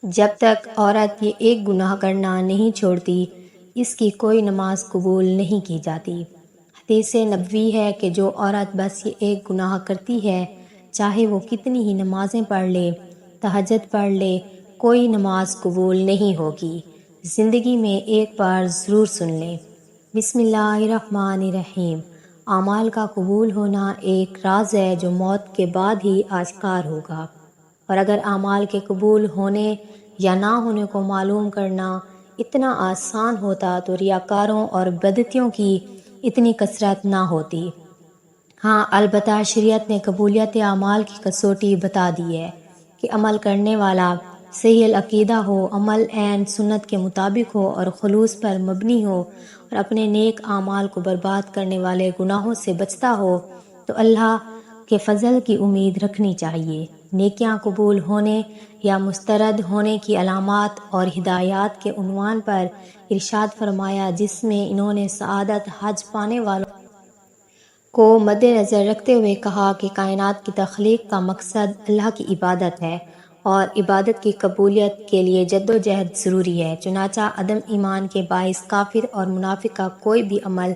جب تک عورت یہ ایک گناہ کرنا نہیں چھوڑتی اس کی کوئی نماز قبول نہیں کی جاتی۔ حدیث نبوی ہے کہ جو عورت بس یہ ایک گناہ کرتی ہے، چاہے وہ کتنی ہی نمازیں پڑھ لے، تہجد پڑھ لے، کوئی نماز قبول نہیں ہوگی۔ زندگی میں ایک بار ضرور سن لیں۔ بسم اللہ الرحمن الرحیم۔ اعمال کا قبول ہونا ایک راز ہے جو موت کے بعد ہی آشکار ہوگا، اور اگر اعمال کے قبول ہونے یا نہ ہونے کو معلوم کرنا اتنا آسان ہوتا تو ریاکاروں اور بدعتیوں کی اتنی کثرت نہ ہوتی۔ ہاں، البتہ شریعت نے قبولیت اعمال کی کسوٹی بتا دی ہے کہ عمل کرنے والا صحیح العقیدہ ہو، عمل عین سنت کے مطابق ہو اور خلوص پر مبنی ہو، اور اپنے نیک اعمال کو برباد کرنے والے گناہوں سے بچتا ہو، تو اللہ کے فضل کی امید رکھنی چاہیے۔ نیکیاں قبول ہونے یا مسترد ہونے کی علامات اور ہدایات کے عنوان پر ارشاد فرمایا، جس میں انہوں نے سعادت حج پانے والوں کو مد نظر رکھتے ہوئے کہا کہ کائنات کی تخلیق کا مقصد اللہ کی عبادت ہے، اور عبادت کی قبولیت کے لیے جد و جہد ضروری ہے۔ چنانچہ عدم ایمان کے باعث کافر اور منافق کا کوئی بھی عمل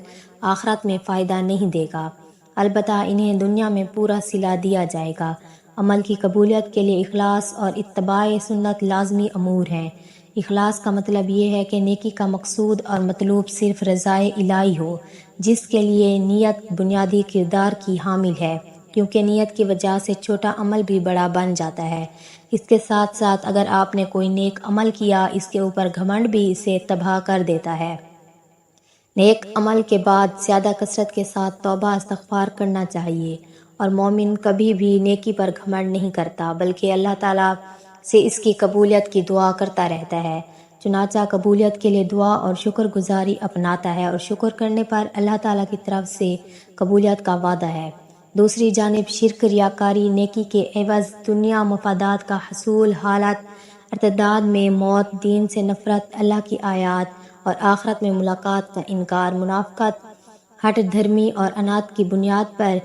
آخرت میں فائدہ نہیں دے گا، البتہ انہیں دنیا میں پورا صلہ دیا جائے گا۔ عمل کی قبولیت کے لیے اخلاص اور اتباع سنت لازمی امور ہیں۔ اخلاص کا مطلب یہ ہے کہ نیکی کا مقصود اور مطلوب صرف رضائے الہی ہو، جس کے لیے نیت بنیادی کردار کی حامل ہے، کیونکہ نیت کی وجہ سے چھوٹا عمل بھی بڑا بن جاتا ہے۔ اس کے ساتھ ساتھ اگر آپ نے کوئی نیک عمل کیا، اس کے اوپر گھمنڈ بھی اسے تباہ کر دیتا ہے۔ نیک عمل کے بعد زیادہ کثرت کے ساتھ توبہ استغفار کرنا چاہیے، اور مومن کبھی بھی نیکی پر گھمنڈ نہیں کرتا، بلکہ اللہ تعالیٰ سے اس کی قبولیت کی دعا کرتا رہتا ہے۔ چنانچہ قبولیت کے لیے دعا اور شکر گزاری اپناتا ہے، اور شکر کرنے پر اللہ تعالیٰ کی طرف سے قبولیت کا وعدہ ہے۔ دوسری جانب شرک، ریاکاری، نیکی کے عوض دنیا مفادات کا حصول، حالت ارتداد میں موت، دین سے نفرت، اللہ کی آیات اور آخرت میں ملاقات کا انکار، منافقت، ہٹ دھرمی اور انات کی بنیاد پر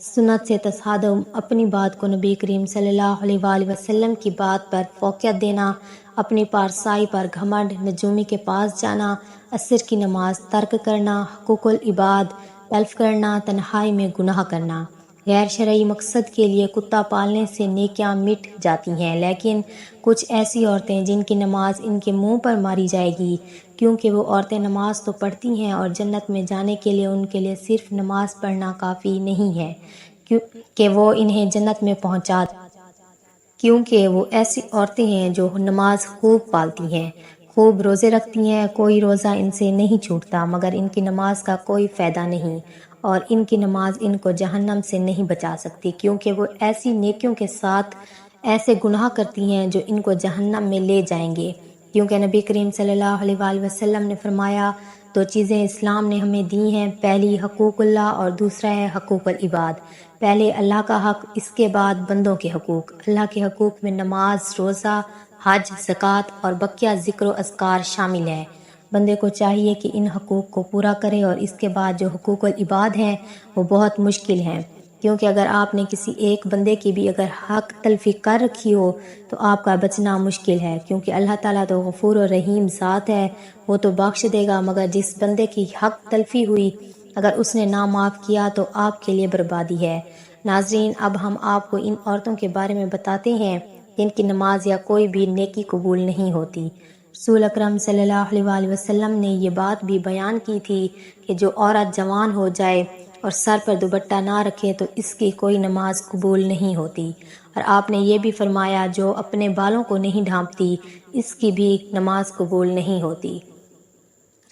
سنت سے تصادم، اپنی بات کو نبی کریم صلی اللہ علیہ وآلہ وسلم کی بات پر فوقیت دینا، اپنی پارسائی پر گھمنڈ، نجومی کے پاس جانا، عصر کی نماز ترک کرنا، حقوق العباد تلف کرنا، تنہائی میں گناہ کرنا۔ غیر شرعی مقصد کے لیے کتا پالنے سے نیکیاں مٹ جاتی ہیں، لیکن کچھ ایسی عورتیں جن کی نماز ان کے منہ پر ماری جائے گی، کیونکہ وہ عورتیں نماز تو پڑھتی ہیں اور جنت میں جانے کے لیے ان کے لیے صرف نماز پڑھنا کافی نہیں ہے کہ وہ انہیں جنت میں پہنچا دے، کیونکہ وہ ایسی عورتیں ہیں جو نماز خوب پالتی ہیں، خوب روزے رکھتی ہیں، کوئی روزہ ان سے نہیں چھوٹتا، مگر ان کی نماز کا کوئی فائدہ نہیں، اور ان کی نماز ان کو جہنم سے نہیں بچا سکتی، کیونکہ وہ ایسی نیکیوں کے ساتھ ایسے گناہ کرتی ہیں جو ان کو جہنم میں لے جائیں گے۔ کیونکہ نبی کریم صلی اللہ علیہ وآلہ وسلم نے فرمایا، دو چیزیں اسلام نے ہمیں دی ہیں، پہلی حقوق اللہ اور دوسرا ہے حقوق العباد۔ پہلے اللہ کا حق، اس کے بعد بندوں کے حقوق۔ اللہ کے حقوق میں نماز، روزہ، حج، زکوٰۃ اور بقیہ ذکر و اذکار شامل ہیں۔ بندے کو چاہیے کہ ان حقوق کو پورا کرے، اور اس کے بعد جو حقوق العباد ہیں وہ بہت مشکل ہیں، کیونکہ اگر آپ نے کسی ایک بندے کی بھی اگر حق تلفی کر رکھی ہو تو آپ کا بچنا مشکل ہے، کیونکہ اللہ تعالیٰ تو غفور و رحیم ذات ہے، وہ تو بخش دے گا، مگر جس بندے کی حق تلفی ہوئی اگر اس نے نہ معاف کیا تو آپ کے لیے بربادی ہے۔ ناظرین، اب ہم آپ کو ان عورتوں کے بارے میں بتاتے ہیں جن کی نماز یا کوئی بھی نیکی قبول نہیں ہوتی۔ رسول اکرم صلی اللہ علیہ وآلہ وسلم نے یہ بات بھی بیان کی تھی کہ جو عورت جوان ہو جائے اور سر پر دوپٹہ نہ رکھے تو اس کی کوئی نماز قبول نہیں ہوتی، اور آپ نے یہ بھی فرمایا جو اپنے بالوں کو نہیں ڈھانپتی اس کی بھی نماز قبول نہیں ہوتی۔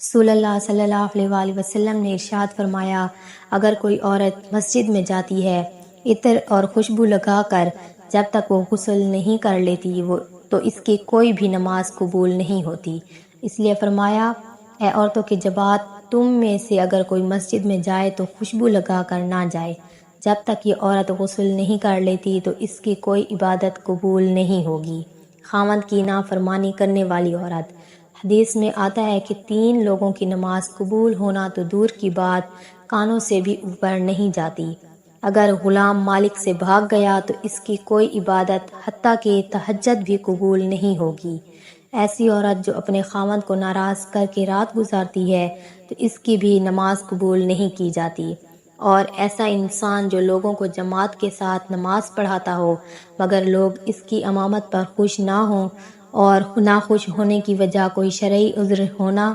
رسول اللہ صلی اللہ علیہ وآلہ وسلم نے ارشاد فرمایا، اگر کوئی عورت مسجد میں جاتی ہے عطر اور خوشبو لگا کر، جب تک وہ غسل نہیں کر لیتی تو اس کی کوئی بھی نماز قبول نہیں ہوتی۔ اس لیے فرمایا، اے عورتوں کی جماعت، تم میں سے اگر کوئی مسجد میں جائے تو خوشبو لگا کر نہ جائے، جب تک یہ عورت غسل نہیں کر لیتی تو اس کی کوئی عبادت قبول نہیں ہوگی۔ خاوند کی نافرمانی کرنے والی عورت۔ حدیث میں آتا ہے کہ 3 لوگوں کی نماز قبول ہونا تو دور کی بات، کانوں سے بھی اوپر نہیں جاتی۔ اگر غلام مالک سے بھاگ گیا تو اس کی کوئی عبادت حتیٰ کہ تہجد بھی قبول نہیں ہوگی۔ ایسی عورت جو اپنے خاوند کو ناراض کر کے رات گزارتی ہے تو اس کی بھی نماز قبول نہیں کی جاتی۔ اور ایسا انسان جو لوگوں کو جماعت کے ساتھ نماز پڑھاتا ہو مگر لوگ اس کی امامت پر خوش نہ ہوں اور ناخوش ہونے کی وجہ کوئی شرعی عذر ہونا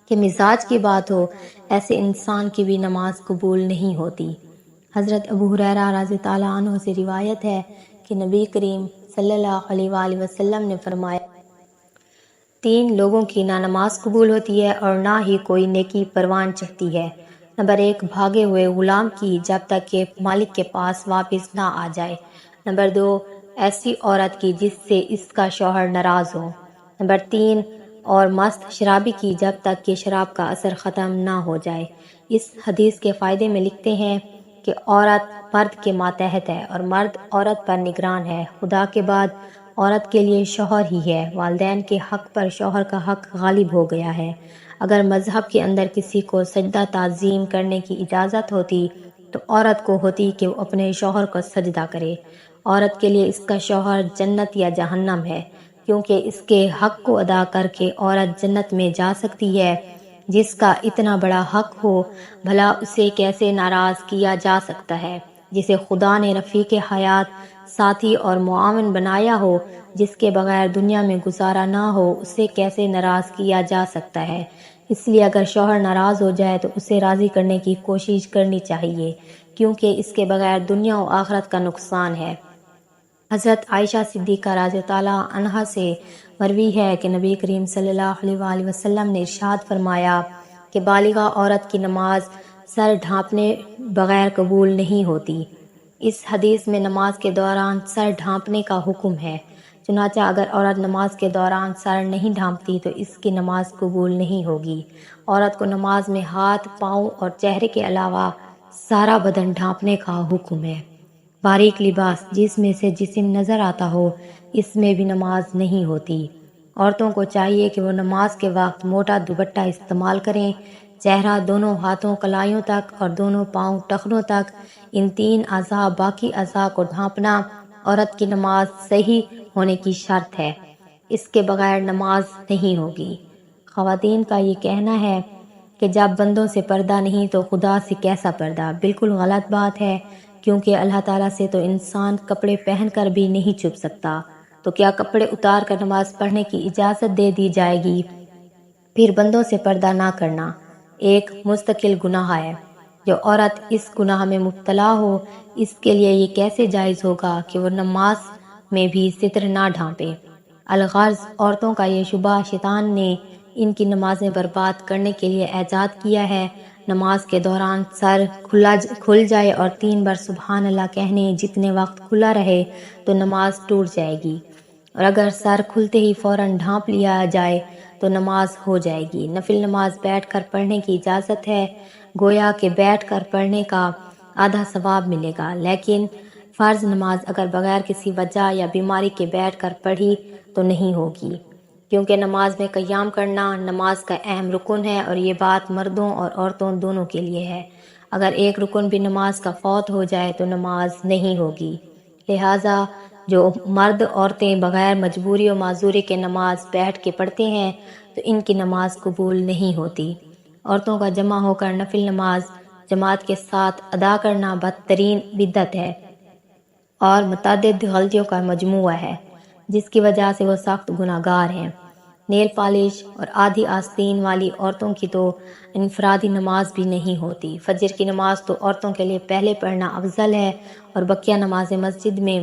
کہ مزاج کی بات ہو، ایسے انسان کی بھی نماز قبول نہیں ہوتی۔ حضرت ابو ہریرہ رضی اللہ عنہ سے روایت ہے کہ نبی کریم صلی اللہ علیہ وآلہ وسلم نے فرمایا، تین لوگوں کی نہ نماز قبول ہوتی ہے اور نہ ہی کوئی نیکی پروان چڑھتی ہے۔ نمبر 1، بھاگے ہوئے غلام کی جب تک کہ مالک کے پاس واپس نہ آ جائے۔ نمبر 2، ایسی عورت کی جس سے اس کا شوہر ناراض ہو۔ نمبر 3، اور مست شرابی کی جب تک کہ شراب کا اثر ختم نہ ہو جائے۔ اس حدیث کے فائدے میں لکھتے ہیں کہ عورت مرد کے ماتحت ہے اور مرد عورت پر نگران ہے۔ خدا کے بعد عورت کے لیے شوہر ہی ہے۔ والدین کے حق پر شوہر کا حق غالب ہو گیا ہے۔ اگر مذہب کے اندر کسی کو سجدہ تعظیم کرنے کی اجازت ہوتی تو عورت کو ہوتی کہ وہ اپنے شوہر کو سجدہ کرے۔ عورت کے لیے اس کا شوہر جنت یا جہنم ہے، کیونکہ اس کے حق کو ادا کر کے عورت جنت میں جا سکتی ہے۔ جس کا اتنا بڑا حق ہو بھلا اسے کیسے ناراض کیا جا سکتا ہے؟ جسے خدا نے رفیق حیات، ساتھی اور معاون بنایا ہو، جس کے بغیر دنیا میں گزارا نہ ہو، اسے کیسے ناراض کیا جا سکتا ہے؟ اس لیے اگر شوہر ناراض ہو جائے تو اسے راضی کرنے کی کوشش کرنی چاہیے، کیونکہ اس کے بغیر دنیا و آخرت کا نقصان ہے۔ حضرت عائشہ صدیقہ رضی اللہ عنہا سے مروی ہے کہ نبی کریم صلی اللہ علیہ وآلہ وسلم نے ارشاد فرمایا کہ بالغہ عورت کی نماز سر ڈھانپنے بغیر قبول نہیں ہوتی۔ اس حدیث میں نماز کے دوران سر ڈھانپنے کا حکم ہے۔ چنانچہ اگر عورت نماز کے دوران سر نہیں ڈھانپتی تو اس کی نماز قبول نہیں ہوگی۔ عورت کو نماز میں ہاتھ، پاؤں اور چہرے کے علاوہ سارا بدن ڈھانپنے کا حکم ہے۔ باریک لباس جس میں سے جسم نظر آتا ہو، اس میں بھی نماز نہیں ہوتی۔ عورتوں کو چاہیے کہ وہ نماز کے وقت موٹا دوپٹہ استعمال کریں۔ چہرہ دونوں ہاتھوں کلائیوں تک اور دونوں پاؤں ٹخنوں تک، ان تین اعضاء باقی اعضاء کو ڈھانپنا عورت کی نماز صحیح ہونے کی شرط ہے۔ اس کے بغیر نماز نہیں ہوگی۔ خواتین کا یہ کہنا ہے کہ جب بندوں سے پردہ نہیں تو خدا سے کیسا پردہ؟ بالکل غلط بات ہے، کیونکہ اللہ تعالیٰ سے تو انسان کپڑے پہن کر بھی نہیں چھپ سکتا، تو کیا کپڑے اتار کر نماز پڑھنے کی اجازت دے دی جائے گی؟ پھر بندوں سے پردہ نہ کرنا ایک مستقل گناہ ہے۔ جو عورت اس گناہ میں مبتلا ہو، اس کے لیے یہ کیسے جائز ہوگا کہ وہ نماز میں بھی ستر نہ ڈھانپے؟ الغرض عورتوں کا یہ شبہ شیطان نے ان کی نمازیں برباد کرنے کے لیے ایجاد کیا ہے۔ نماز کے دوران سر کھل جائے اور 3 بار سبحان اللہ کہنے جتنے وقت کھلا رہے تو نماز ٹوٹ جائے گی، اور اگر سر کھلتے ہی فوراً ڈھانپ لیا جائے تو نماز ہو جائے گی۔ نفل نماز بیٹھ کر پڑھنے کی اجازت ہے، گویا کہ بیٹھ کر پڑھنے کا آدھا ثواب ملے گا، لیکن فرض نماز اگر بغیر کسی وجہ یا بیماری کے بیٹھ کر پڑھی تو نہیں ہوگی، کیونکہ نماز میں قیام کرنا نماز کا اہم رکن ہے، اور یہ بات مردوں اور عورتوں دونوں کے لیے ہے۔ اگر ایک رکن بھی نماز کا فوت ہو جائے تو نماز نہیں ہوگی۔ لہٰذا جو مرد عورتیں بغیر مجبوری و معذوری کے نماز بیٹھ کے پڑھتے ہیں تو ان کی نماز قبول نہیں ہوتی۔ عورتوں کا جمع ہو کر نفل نماز جماعت کے ساتھ ادا کرنا بدترین بدعت ہے اور متعدد غلطیوں کا مجموعہ ہے، جس کی وجہ سے وہ سخت گناہ گار ہیں۔ نیل پالش اور آدھی آستین والی عورتوں کی تو انفرادی نماز بھی نہیں ہوتی۔ فجر کی نماز تو عورتوں کے لیے پہلے پڑھنا افضل ہے اور بقیہ نمازیں مسجد میں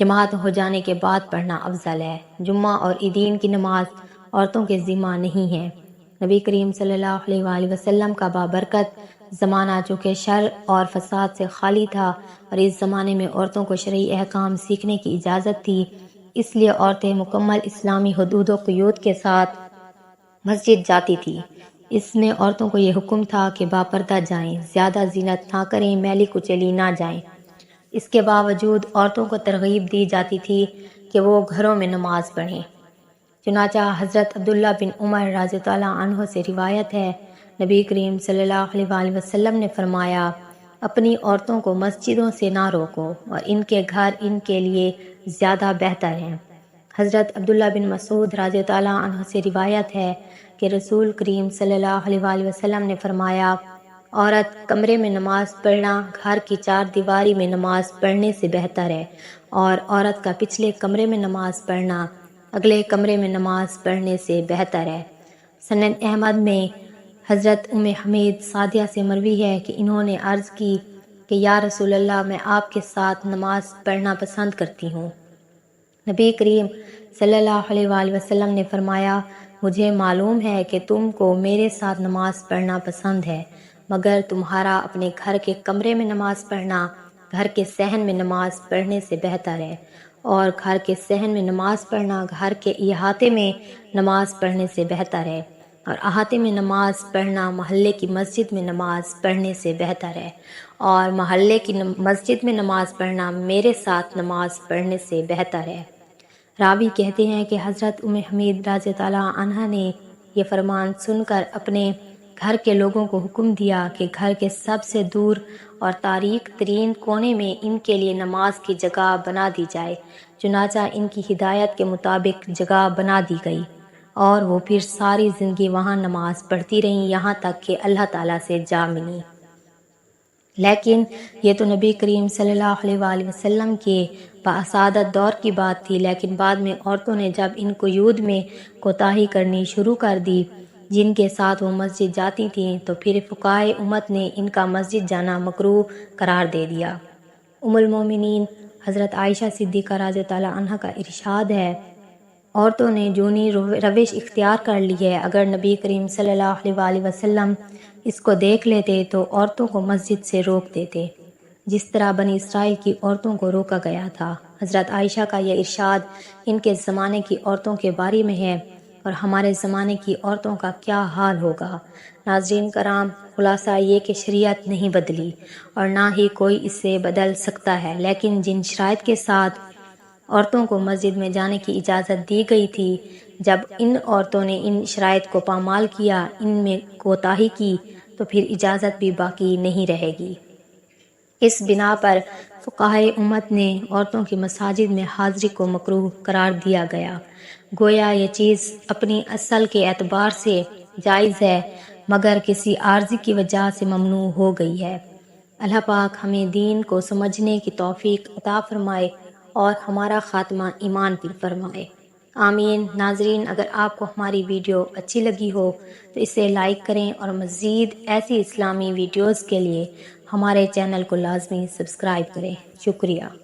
جماعت ہو جانے کے بعد پڑھنا افضل ہے۔ جمعہ اور عیدین کی نماز عورتوں کے ذمہ نہیں ہے۔ نبی کریم صلی اللہ علیہ وآلہ وسلم کا بابرکت زمانہ چونکہ شر اور فساد سے خالی تھا اور اس زمانے میں عورتوں کو شرعی احکام سیکھنے کی اجازت تھی، اس لیے عورتیں مکمل اسلامی حدود و قیود کے ساتھ مسجد جاتی تھی۔ اس میں عورتوں کو یہ حکم تھا کہ باپردہ جائیں، زیادہ زینت نہ کریں، میلی کچیلی نہ جائیں۔ اس کے باوجود عورتوں کو ترغیب دی جاتی تھی کہ وہ گھروں میں نماز پڑھیں۔ چنانچہ حضرت عبداللہ بن عمر رضی اللہ عنہ سے روایت ہے، نبی کریم صلی اللہ علیہ وآلہ وسلم نے فرمایا، اپنی عورتوں کو مسجدوں سے نہ روکو اور ان کے گھر ان کے لیے زیادہ بہتر ہیں۔ حضرت عبداللہ بن مسعود رضی اللہ عنہ سے روایت ہے کہ رسول کریم صلی اللہ علیہ وآلہ وسلم نے فرمایا، عورت کمرے میں نماز پڑھنا گھر کی چار دیواری میں نماز پڑھنے سے بہتر ہے، اور عورت کا پچھلے کمرے میں نماز پڑھنا اگلے کمرے میں نماز پڑھنے سے بہتر ہے۔ سنن احمد میں حضرت ام حمید سعدیہ سے مروی ہے کہ انہوں نے عرض کی کہ یا رسول اللہ، میں آپ کے ساتھ نماز پڑھنا پسند کرتی ہوں۔ نبی کریم صلی اللہ علیہ وآلہ وسلم نے فرمایا، مجھے معلوم ہے کہ تم کو میرے ساتھ نماز پڑھنا پسند ہے، مگر تمہارا اپنے گھر کے کمرے میں نماز پڑھنا گھر کے صحن میں نماز پڑھنے سے بہتر ہے، اور گھر کے صحن میں نماز پڑھنا گھر کے احاطے میں نماز پڑھنے سے بہتر ہے، اور احاطے میں نماز پڑھنا محلے کی مسجد میں نماز پڑھنے سے بہتر ہے، اور محلے کی مسجد میں نماز پڑھنا میرے ساتھ نماز پڑھنے سے بہتر ہے۔ راوی کہتے ہیں کہ حضرت ام حمید رضی اللہ عنہا نے یہ فرمان سن کر اپنے گھر کے لوگوں کو حکم دیا کہ گھر کے سب سے دور اور تاریک ترین کونے میں ان کے لیے نماز کی جگہ بنا دی جائے۔ چنانچہ ان کی ہدایت کے مطابق جگہ بنا دی گئی، اور وہ پھر ساری زندگی وہاں نماز پڑھتی رہیں، یہاں تک کہ اللہ تعالیٰ سے جا ملیں۔ لیکن یہ تو نبی کریم صلی اللہ علیہ وآلہ وسلم کے باسعادت دور کی بات تھی، لیکن بعد میں عورتوں نے جب ان قیود میں کوتاہی کرنی شروع کر دی جن کے ساتھ وہ مسجد جاتی تھیں، تو پھر فقہائے امت نے ان کا مسجد جانا مکروہ قرار دے دیا۔ ام المومنین حضرت عائشہ صدیقہ رضی اللہ عنہا کا ارشاد ہے، عورتوں نے جونی روش اختیار کر لی ہے، اگر نبی کریم صلی اللہ علیہ وآلہ وسلم اس کو دیکھ لیتے تو عورتوں کو مسجد سے روک دیتے، جس طرح بنی اسرائیل کی عورتوں کو روکا گیا تھا۔ حضرت عائشہ کا یہ ارشاد ان کے زمانے کی عورتوں کے بارے میں ہے، اور ہمارے زمانے کی عورتوں کا کیا حال ہوگا۔ ناظرین کرام، خلاصہ یہ کہ شریعت نہیں بدلی اور نہ ہی کوئی اسے بدل سکتا ہے، لیکن جن شرائط کے ساتھ عورتوں کو مسجد میں جانے کی اجازت دی گئی تھی، جب ان عورتوں نے ان شرائط کو پامال کیا، ان میں کوتاہی کی، تو پھر اجازت بھی باقی نہیں رہے گی۔ اس بنا پر فقہائے امت نے عورتوں کی مساجد میں حاضری کو مکروہ قرار دیا گیا، گویا یہ چیز اپنی اصل کے اعتبار سے جائز ہے، مگر کسی عارضی کی وجہ سے ممنوع ہو گئی ہے۔ اللہ پاک ہمیں دین کو سمجھنے کی توفیق عطا فرمائے اور ہمارا خاتمہ ایمان پر فرمائے، آمین۔ ناظرین، اگر آپ کو ہماری ویڈیو اچھی لگی ہو تو اسے لائک کریں، اور مزید ایسی اسلامی ویڈیوز کے لیے ہمارے چینل کو لازمی سبسکرائب کریں۔ شکریہ۔